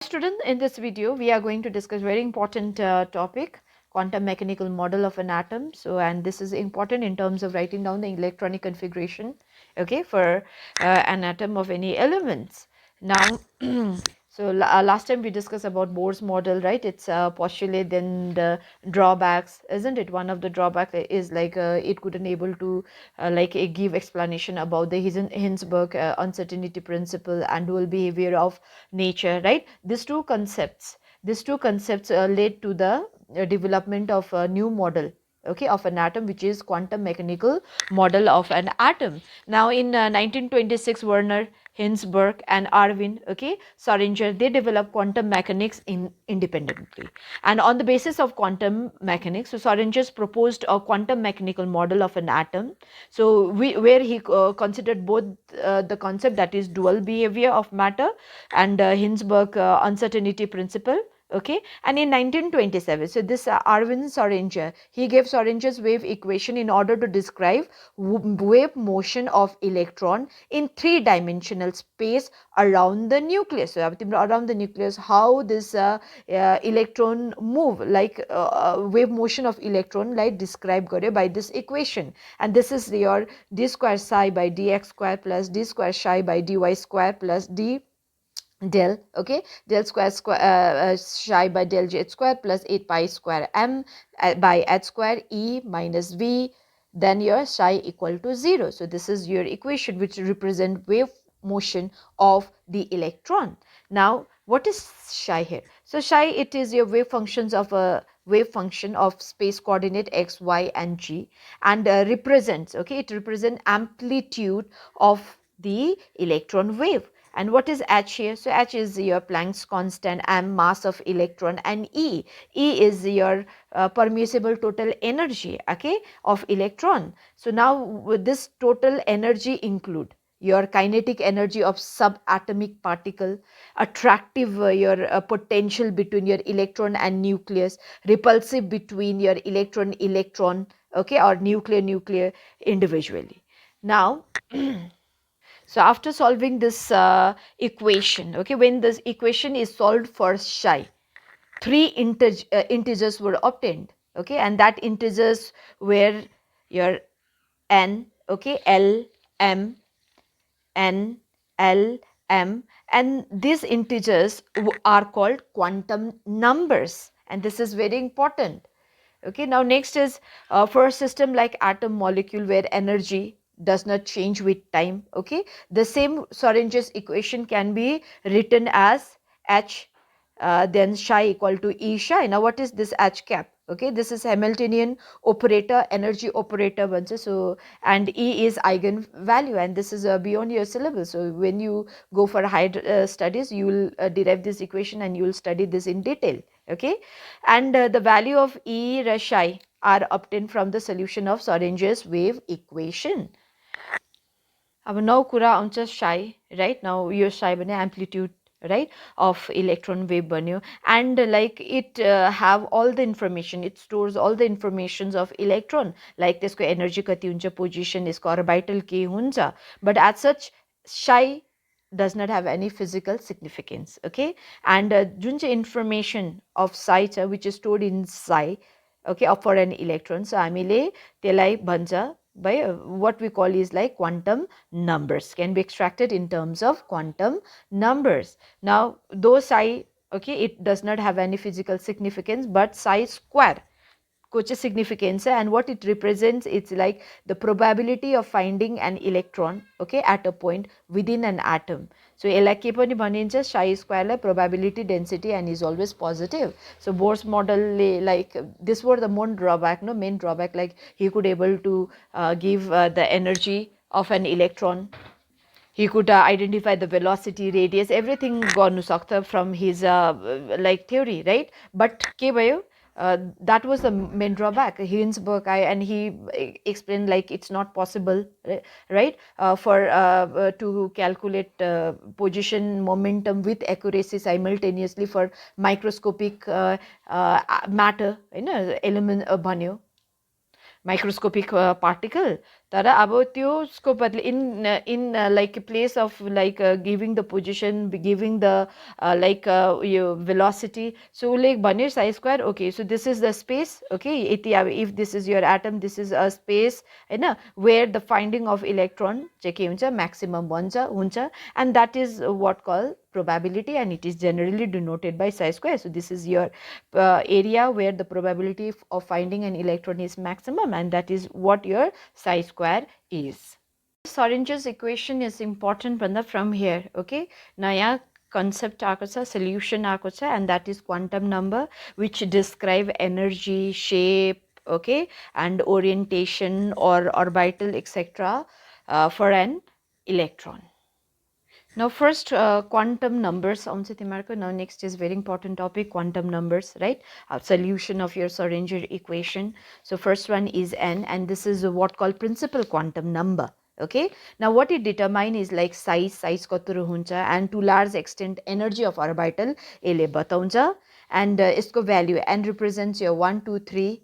Student, in this video we are going to discuss very important topic, quantum mechanical model of an atom. So, and this is important in terms of writing down the electronic configuration, okay, for an atom of any elements. Now so last time we discussed about Bohr's model, right? It's postulate, then the drawbacks, isn't it? One of the drawbacks is like it couldn't able to give explanation about the Hinsberg uncertainty principle and dual behavior of nature, right? These two concepts led to the development of a new model, okay, of an atom, which is quantum mechanical model of an atom. Now in 1926, Werner Hinsberg and Arvin, okay, Schrödinger, they developed quantum mechanics independently. And on the basis of quantum mechanics, so Schrödinger's proposed a quantum mechanical model of an atom. So where he considered both the concept, that is dual behavior of matter, and Hinsberg uncertainty principle. Okay, and in 1927, so this Arvin Schrödinger, he gave Schrödinger's wave equation in order to describe wave motion of electron in three-dimensional space around the nucleus. So around the nucleus, how this electron move, like wave motion of electron, like described by this equation. And this is your d square psi by dx square plus d square psi by dy square plus d del, okay, del square psi by del j square plus 8 pi square m by h square e minus v, then your psi equal to 0. So this is your equation which represent wave motion of the electron. Now what is psi here? So psi, it is your wave functions of a wave function of space coordinate x, y and g, and represents, okay, it represents amplitude of the electron wave. And what is h here? So h is your Planck's constant, m mass of electron, and e is your permissible total energy, okay, of electron. So now with this total energy include your kinetic energy of subatomic particle, attractive your potential between your electron and nucleus, repulsive between your electron, okay, or nuclear individually. Now so after solving this equation, okay, when this equation is solved for psi, three integers were obtained, okay, and that integers were your n, okay, l, m, n, l, m, and these integers are called quantum numbers, and this is very important. Okay, now next is for a system like atom molecule where energy does not change with time, okay, the same Schrödinger's equation can be written as h then psi equal to E psi. Now what is this h cap? Okay, this is Hamiltonian operator, energy operator banja. So and E is eigenvalue, and this is beyond your syllabus. So when you go for higher studies, you will derive this equation and you will study this in detail. Okay, and the value of E psi are obtained from the solution of Schrödinger's wave equation. अब नौ कुरा आउँछ psi, right? Now your psi भने amplitude, right, of electron wave बन्यो, and like it have all the information, it stores all the informations of electron, like त्यसको energy कति हुन्छ, position, यसको orbital के हुन्छ, but as such psi does not have any physical significance, okay, and जुन चाहिँ information of psi छ, which is stored in psi, okay, for an electron, so हामीले त्यसलाई भन्छ by what we call is like quantum numbers, can be extracted in terms of quantum numbers. Now though psi, okay, it does not have any physical significance, but psi square coach significance, and what it represents, it's like the probability of finding an electron, okay, at a point within an atom. So यसलाई के पनि भनिन्छ, psi square lie probability density, and is always positive. So Bohr's model like this were the main drawback, like he could able to give the energy of an electron, he could identify the velocity, radius, everything गर्नु सक्छ from his like theory, right? But के भयो, that was the main drawback. Hinsberg, and he explained like it's not possible, right, for to calculate position, momentum with accuracy simultaneously for microscopic matter, element भन्यो, microscopic particle. तर अब त्यसको बदले in like place of like giving the position, giving the like yo velocity, so like भन्यो psi square, okay, so this is the space, okay, यति अब if this is your atom, this is a space Hahn, where the finding of electron चाहिँ के हुन्छ maximum हुन्छ, and that is what called probability, and it is generally denoted by psi square. So this is your area where the probability of finding an electron is maximum, and that is what your psi square is. Schrodinger's equation is important from here, okay. Naya concept aako cha, solution aako cha, and that is quantum number, which describe energy, shape, okay, and orientation or orbital etc. For an electron. Now first quantum numbers आउँछ तिमीहरुको. Now next is very important topic, quantum numbers, right? Solution of your Schrodinger equation. So first one is n, and this is what called principal quantum number. Okay, now what it determine is like size कत्रो हुन्छ, and to large extent energy of orbital यसले बताउँछ, and यसको value n represents your 1 2 3,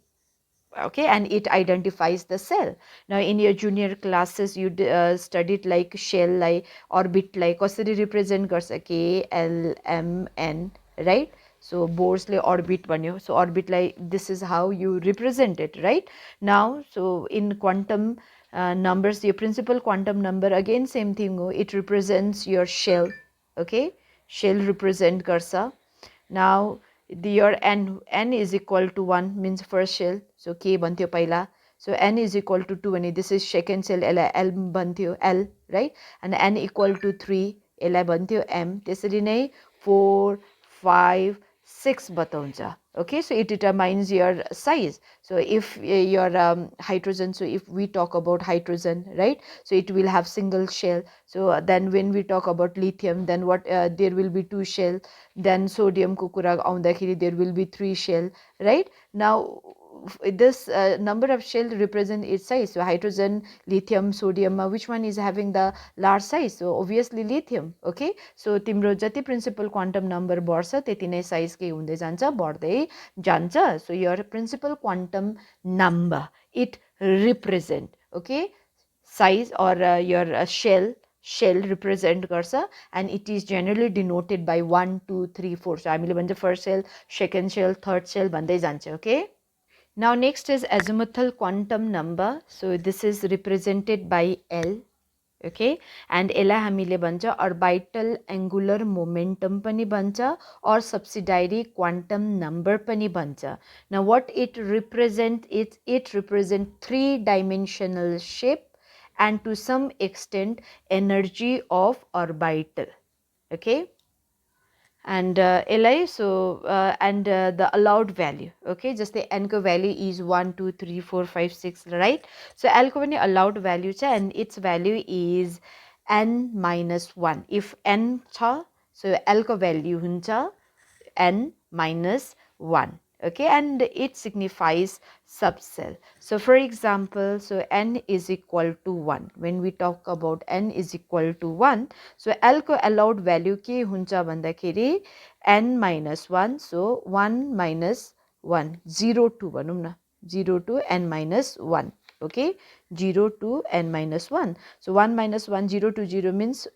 okay, and it identifies the cell. Now in your junior classes you studied like shell like orbit like कसरी represent गर्छ k l m n, right? So Bohr's orbit भन्यो, so orbit like this is how you represent it, right? Now so in quantum numbers, your principal quantum number again same thing हो, it represents your shell, okay, shell represent गर्छ. Now your n is equal to 1 means first shell, so k bantyo paila, so n is equal to 2 and this is second shell, l bantyo l, right, and n equal to 3 l bantyo m, त्यसरी नै 4 5 6 batauncha, okay. So it determines your size. So if your hydrogen, so if we talk about hydrogen, right, so it will have single shell. So then when we talk about lithium, then what there will be 2 shell. Then sodium ko kura aundakheri there will be 3 shell, right? Now this number of shell represent its size. So hydrogen, lithium, sodium, which one is having the large size? So obviously lithium, okay. So तिम्रो जति principal quantum number बढ्छ त्यति नै size के हुँदै जान्छ, बढ्दै जान्छ. So your principal quantum number, it represent, okay, size or your shell represent गर्छ, and it is generally denoted by 1 2 3 4. So हामीले भन्छ first shell, second shell, third shell भन्दै जान्छ, okay. Now next is azimuthal quantum number. So this is represented by L, okay, and यसलाई हामीले भन्छ orbital angular momentum पनि भन्छ or subsidiary quantum number पनि भन्छ. Now what it represent, it represent 3-dimensional shape and to some extent energy of orbital, okay. And li, so and the allowed value, okay, just the n ko value is 1 2 3 4 5 6, right? So l ko pani allowed value cha, and its value is n minus 1 if n cha, so l ko value huncha n minus 1, okay, and it signifies subcell. So for example, so n is equal to 1. When we talk about n is equal to 1, so l ko allowed value के हुन्छ भन्दाखेरि n minus 1, so 1 minus 1, 0 to भनौं न, 0 to n minus 1, okay, 0 to n minus 1. So 1 minus 1, 0 to 0 means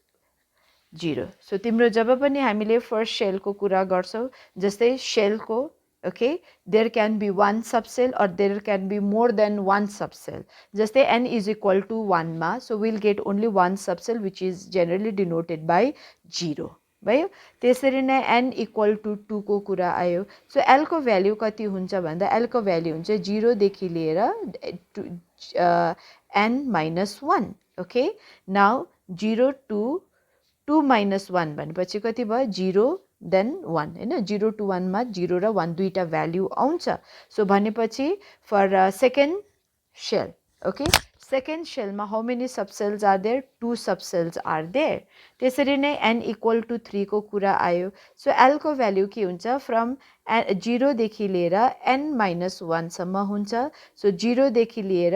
0. So तिम्रो जब पनि हामीले first shell को कुरा गर्छौ, जस्तै शेल को, okay, there can be one subcell or there can be more than one subcell. जस्तै n is equal to 1 मा, so we'll get only one subcell which is generally denoted by 0. भयो. त्यसरी नै n equal to 2 को कुरा आयो. So l को value कति हुन्छ भन्दा l को भ्यालु हुन्छ 0 देखि लिएर n minus 1, okay. Now 0 to 2 minus 1 भनेपछि कति भयो 0 then 1 हैन, 0 to 1 मा 0 र 1 दुईटा भ्यालु आउँछ. सो भनेपछि for second shell, okay, second shell मा how many subcells are there? 2 subcells are there. त्यसरी नै n equal to 3 को कुरा आयो. सो l को भ्यालु के हुन्छ from 0 देखि लिएर n minus 1 सम्म हुन्छ. सो 0 देखि लिएर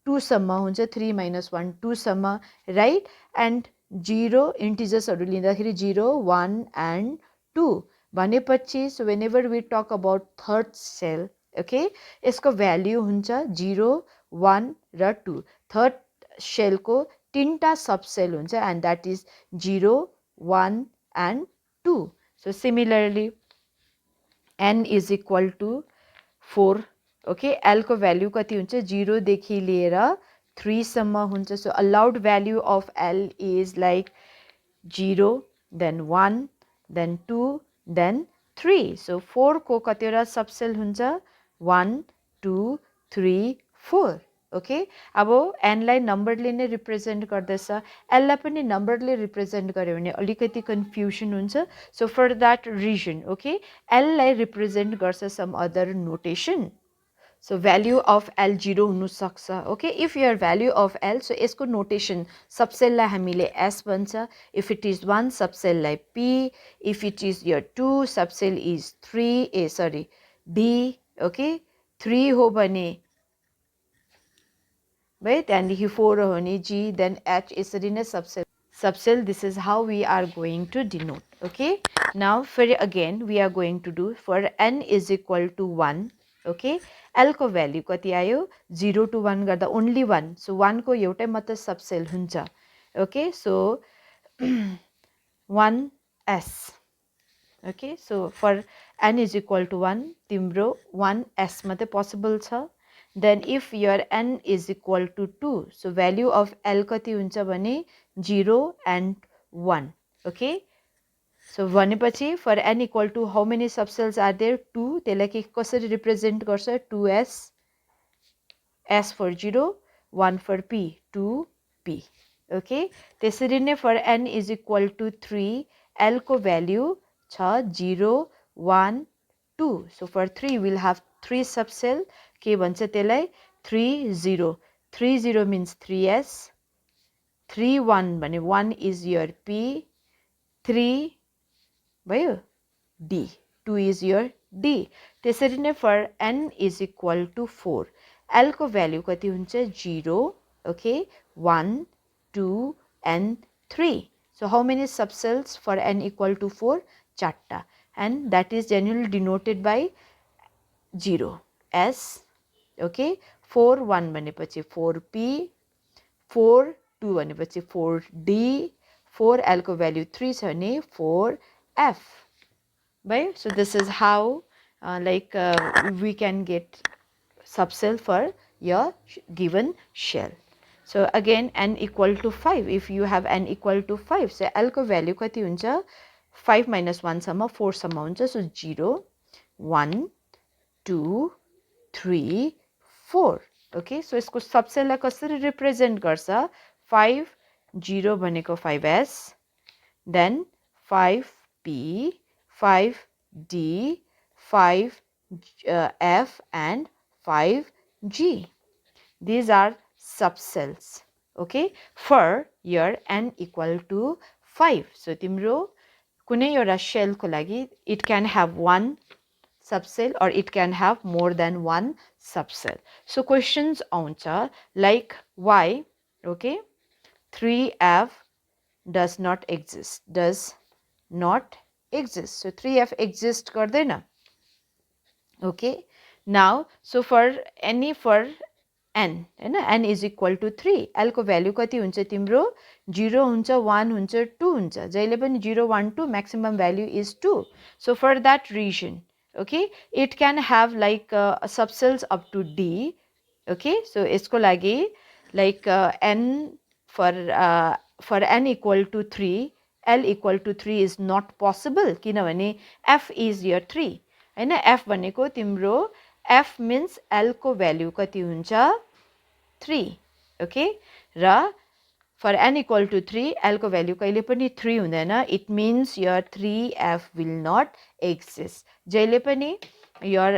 2 सम्म हुन्छ, 3 minus 1 2 सम्म, right? And 0 intigersहरु लिँदाखेरि 0 1 and 2 भनेपछि, so whenever we talk about third cell, okay, यसको भ्यालु हुन्छ 0 1 र 2 थर्ड सेलको तीनटा सबसेल हुन्छ and that is 0 1 and 2 so similarly n is equal to 4 okay l को भ्यालु कति हुन्छ 0 देखि लिएर 3 सम्म हुन्छ so allowed value of l is like 0 then 1 then 2 then 3 so 4 को कतिवटा सबसेल हुन्छ 1 2 3 4 ओके अब n लाई नम्बरले नै रिप्रेजेन्ट गर्दैछ l लाई पनि नम्बरले रिप्रेजेन्ट गर्यो भने अलिकति कन्फ्युजन हुन्छ so for that reason okay l लाई रिप्रेजेन्ट गर्छ some other notation so value of l 0 हुनु सक्छ okay if your value of l so यसको नोटेसन सबसेल लाई हामीले s भन्छ if it is 1 subshell lie p if it is your 2 subshell is 3 d okay 3 हो भने भाइ त्यहाँदेखि 4 हो भने g then h यसरी नै subcell this is how we are going to denote okay now for again we are going to do for n is equal to 1 okay l को value कति आयो 0 to 1 गर्दा only 1 so 1 को एउटै मात्र subshell हुन्छ okay so 1s okay so for n is equal to 1 तिम्रो 1s मात्रै possible छ then if your n is equal to 2 so value of l कति हुन्छ भने 0 and 1 okay so भनेपछि for n equal to how many subcells are there 2 त्यसलाई के कसरी रिप्रेजेन्ट गर्छ 2s s for 0 1 for p 2p okay त्यसरी नै for n is equal to 3 l को भ्यालु छ 0 1 2 so for 3 we'll have 3 subcell के भन्छ त्यसलाई 3 0 3 0 means 3s 3 1 भने 1 is your p 3 भयो d 2 is your d त्यसरी नै for n is equal to 4 l को भ्यालु कति हुन्छ 0 okay 1 2 and 3 so how many subcells for n equal to 4 चारटा and that is generally denoted by 0 s okay 4 1 भनेपछि 4p 4 2 भनेपछि 4d 4 l को value 3 छ भने 4f right so this is how we can get subcell for your given shell so again n equal to 5 if you have n equal to 5 so l को value कति हुन्छ 5 minus 1 सम्म 4 सम्म हुन्छ so 0 1 2 3 4 okay so यसको subshell लाई कसरी represent गर्छ 5 0 भनेको 5s then 5p 5d 5f and 5g these are subcells okay for your n equal to 5 so तिम्रो कुनै एउटा shell को लागि it can have one subcell or it can have more than one subcell so questions आउँछ like why okay 3f does not exist so 3f exist गर्दैन okay now so for n हैन n is equal to 3 l को value कति हुन्छ तिम्रो 0 हुन्छ 1 हुन्छ 2 हुन्छ जहिले पनि 0 1 2 maximum value is 2 so for that reason okay it can have like subcells up to d okay so यसको लागि like n for n equal to 3 l equal to 3 is not possible किनभने f is your 3 Hahn f भनेको तिम्रो f means l को value कति हुन्छ 3 okay र for n equal to 3 l को भ्यालु कहिले पनि 3 हुँदैन it means your 3f will not exist जहिले पनि your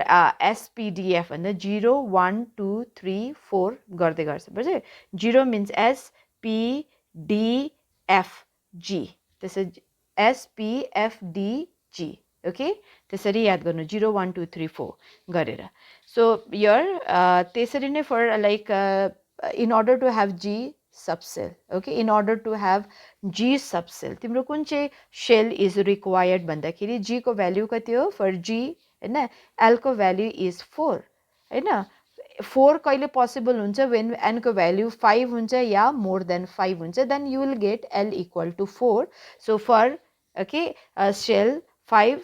spdf भन्दा 0 1 2 3 4 गर्दै गर्छ बुझ्यो 0 means s p d f g this is s p f d g okay त्यसरी याद गर्नु 0 1 2 3 4 गरेर so your त्यसरी नै for like in order to have g subcell okay in order to have g subcell तिम्रो कुन चाहिँ shell is required भन्दाखेरि g को भ्यालु कति हो for g हैन l को भ्यालु is 4 हैन 4 कहिले possible हुन्छ when n को value 5 हुन्छ या more than 5 हुन्छ, then you will get L equal to 4. So for okay a shell 5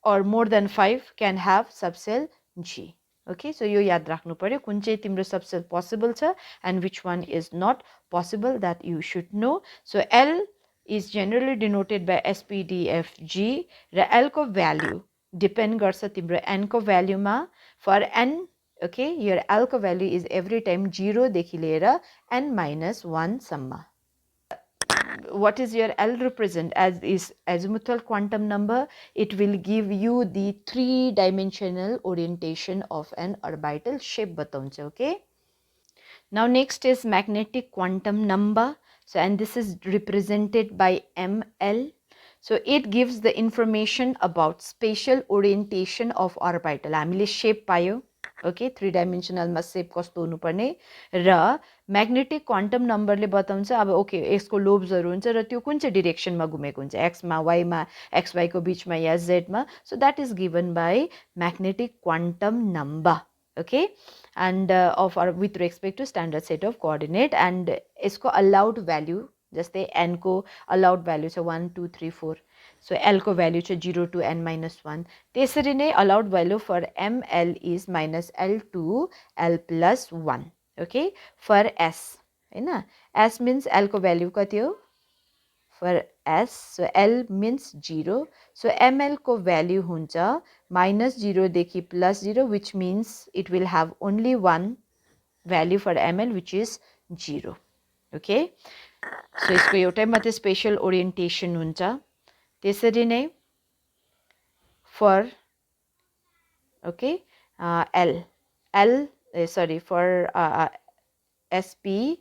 or more than 5 can have subcell G. Okay, so यो याद राख्नु पर्यो कुन चाहिँ तिम्रो subcell possible छ and which one is not possible, that you should know. So L is generally denoted by SPDFG raw L को value depend गर्छ तिम्रो n को value मा. For n, okay, your L को value is every time 0 देखि लिएर n minus 1 सम्म. What is your L represent as is azimuthal quantum number? It will give you the 3-dimensional orientation of an orbital shape बताउँछ. Okay, now next is magnetic quantum number. So and this is represented by ML. So it gives the information about spatial orientation of orbital. हामीले shape पायो. Okay, 3-dimensional मा shape कस्तो हुनुपर्ने र magnetic quantum नम्बरले बताउँछ अब okay यसको लोब्सहरु हुन्छ र त्यो कुन चाहिँ डिरेक्सनमा घुमेको हुन्छ, एक्स मा, वाई मा, एक्स वाई को बीचमा या जेड मा. So that is given by magnetic quantum number. Okay, and of or with respect to standard set of coordinate, and यसको allowed value जस्तै n को allowed value छ 1 2 3 4. So L को value छ 0 to n minus 1. त्यसरी नै allowed value for ML is minus L to L plus 1. Okay, for S Hahn, S means L को value कति हो for S. So L means 0. So ML को value हुन्छ minus 0 देखि plus 0, which means it will have only one value for ML, which is 0. Okay, so यसको एउटै मात्रै spatial orientation हुन्छ. त्यसरी नै for okay for SP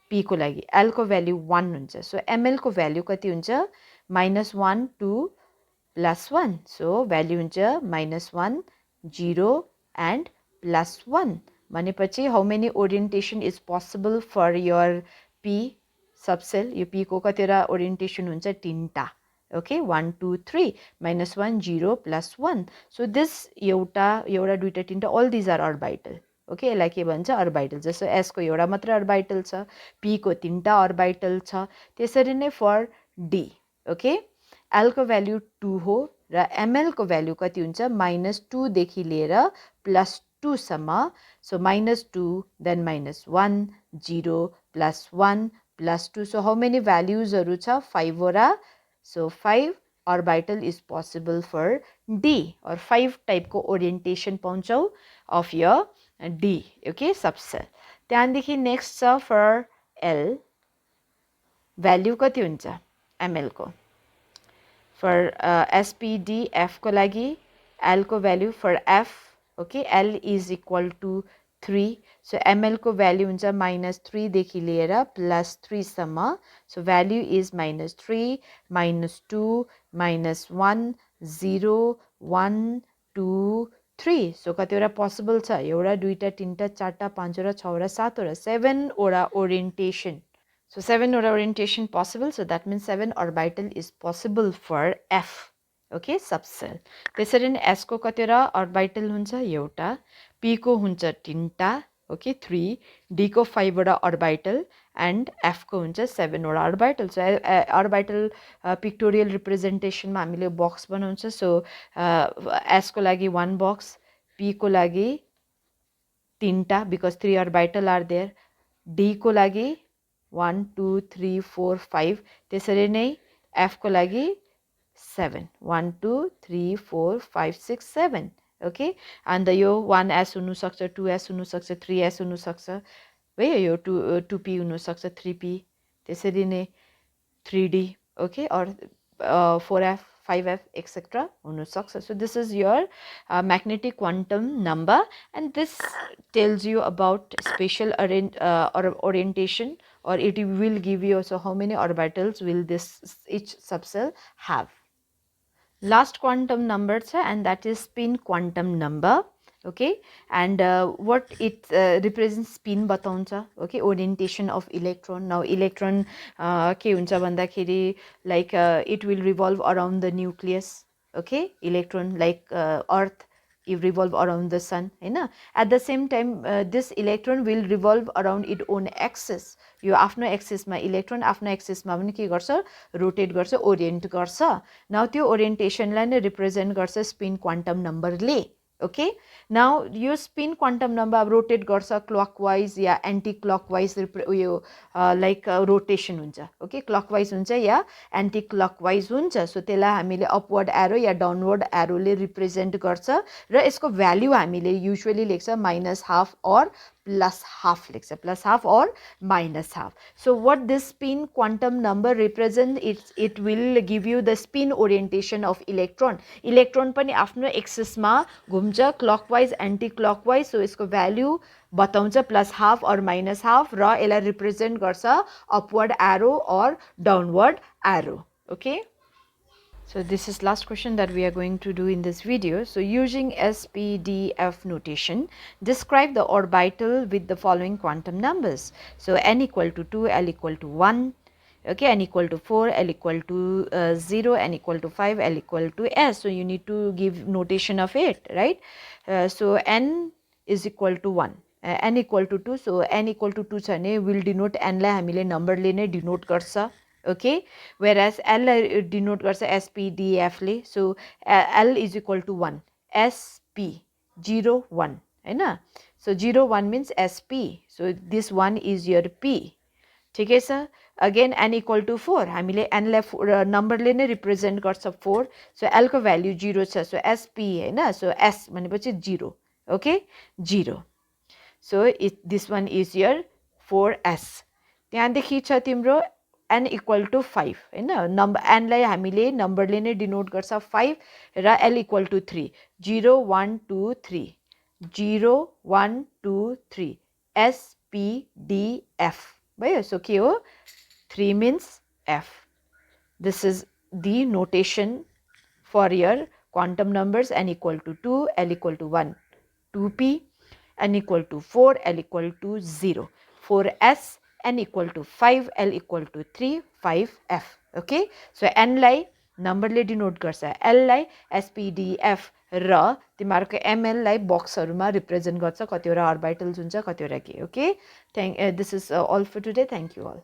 P को लागि L को value 1 हुन्छ. So ML को value कति हुन्छ minus 1 to plus 1. So value हुन्छ minus 1 0 and plus 1. भनेपछि how many orientation is possible for your P subcell? Yo P को कतिवटा orientation हुन्छ 3टा. Okay, 1 2 3 minus 1 0 plus 1. So this एउटा दुईटा तीनटा, all these are orbital. Okay, यसलाई के भन्छ orbital. जस्तो S को एउटा मात्र orbital छ, P को 3टा orbital छ. त्यसरी नै for D. Okay, L को value 2 हो र ML को value कति हुन्छ minus 2 देखि लिएर plus 2 सम्म. So minus 2 then minus 1 0 plus 1 plus 2. So how many values हरु छ 5 वटा. So 5 orbital is possible for D, or 5 type को orientation पाउँछौ of your D. Okay, subcell. त्यहाँदेखि next छ for L value कति हुन्छ ML को. For SPD F को लागि L को value for F, okay, L is equal to 3. So ML को value हुन्छ minus 3 देखि लिएर plus 3 सम्म. So value is minus 3 minus 2 minus 1 0 1 2 3. So कतिवटा possible छ एउटा दुईटा तीनटा चारटा पाँचवटा छवटा सातवटा 7 वटा orientation. So 7 वटा orientation possible. So that means 7 orbital is possible for F. Okay, subcell. त्यसरी नै S को कतिवटा orbital हुन्छ एउटा, P को हुन्छ 3टा, okay 3, D को 5 वटा orbital and F को हुन्छ 7 वटा orbital. So orbital pictorial representation मा हामीले box बनाउँछ. So S को लागि 1 box, P को लागि 3टा because 3 orbital are there, D को लागि 1 2 3 4 5, त्यसरी नै F को लागि 7 1 2 3 4 5 6 7. Okay, and the yo 1s हुनु सक्छ, 2s हुनु सक्छ, 3s हुनु सक्छ है, यो 2p हुनु सक्छ, 3p, त्यसरी नै 3d, okay, or 4f 5f etc हुनु सक्छ. So this is your magnetic quantum number, and this tells you about spatial orientation, or it will give you also how many orbitals will this each subcell have. Last quantum number cha, and that is spin quantum number. Okay, and what it represents spin batauncha. Okay, orientation of electron. Now electron ke huncha bhandakheri like it will revolve around the nucleus. Okay, electron like earth revolve around the sun Hahn. At the same time this electron will revolve around its own axis. यो आफ्नो एक्सिसमा electron आफ्नो एक्सिसमा पनि के गर्छ rotate गर्छ orient गर्छ. Now त्यो ओरिएन्टेसनलाई नै represent गर्छ स्पिन क्वान्टम नम्बरले. ओके नाउ यो स्पिन क्वान्टम नम्बर अब रोटेट गर्छ क्लकवाइज या एन्टी क्लकवाइज उयो लाइक रोटेसन हुन्छ. ओके क्लकवाइज हुन्छ या एन्टी क्लकवाइज हुन्छ. सो त्यसलाई हामीले अपवर्ड एरो या डाउनवर्ड एरोले रिप्रेजेन्ट गर्छ र यसको भ्याल्यु हामीले usually लेख्छ -½ or +½ लेख्छ +½ or -½ So what this spin quantum number represent it will give you the spin orientation of electron. Electron पनि आफ्नो एक्सिसमा घुम्छ क्लकवाइज एन्टी क्लकवाइज. सो यसको भ्याल्यु बताउँछ +½ or -½ र यसलाई रिप्रेजेन्ट गर्छ upward arrow or downward arrow. Okay So this is last question that we are going to do in this video. So using SPDF notation, describe the orbital with the following quantum numbers. So n equal to 2, l equal to 1, okay, n equal to 4, l equal to 0, n equal to 5, l equal to s. So you need to give notation of it, right? So n is equal to 1. n equal to 2, so n equal to 2 छ भने will denote n लाई हामीले नम्बरले नै denote गर्छ. Okay, whereas L denote गर्छ SPDF ले. So L is equal to 1 SP 0 1 Hahn. So 0 1 means SP. So this one is your P. ठिकै छ. Again n equal to 4 हामीले n लाई नम्बरले नै रिप्रेजेन्ट गर्छ 4. So L को भ्याल्यु 0 छ. So SP हैन. So S भनेपछि 0. Okay 0. So this one is your 4S. त्यहाँदेखि छ तिम्रो n equal to 5 हैन. नम्बर n लाई हामीले नम्बरले नै डिनोट गर्छ 5 र l equal to 3 0 1 2 3 0 1 2 3 S P D F भयो. सो के हो 3 means F. This is the notation for your quantum numbers. n equal to 2, l equal to 1 2p, n equal to 4, l equal to 0 4s, n equal to 5, l equal to 3 5f. Okay, so n lie नम्बरले denote गर्छ, l लाई SPDF र तिमीहरूको ml लाई बक्सहरुमा represent गर्छ कतिवटा orbitals हुन्छ कतिवटा के. Okay this is all for today. Thank you Al.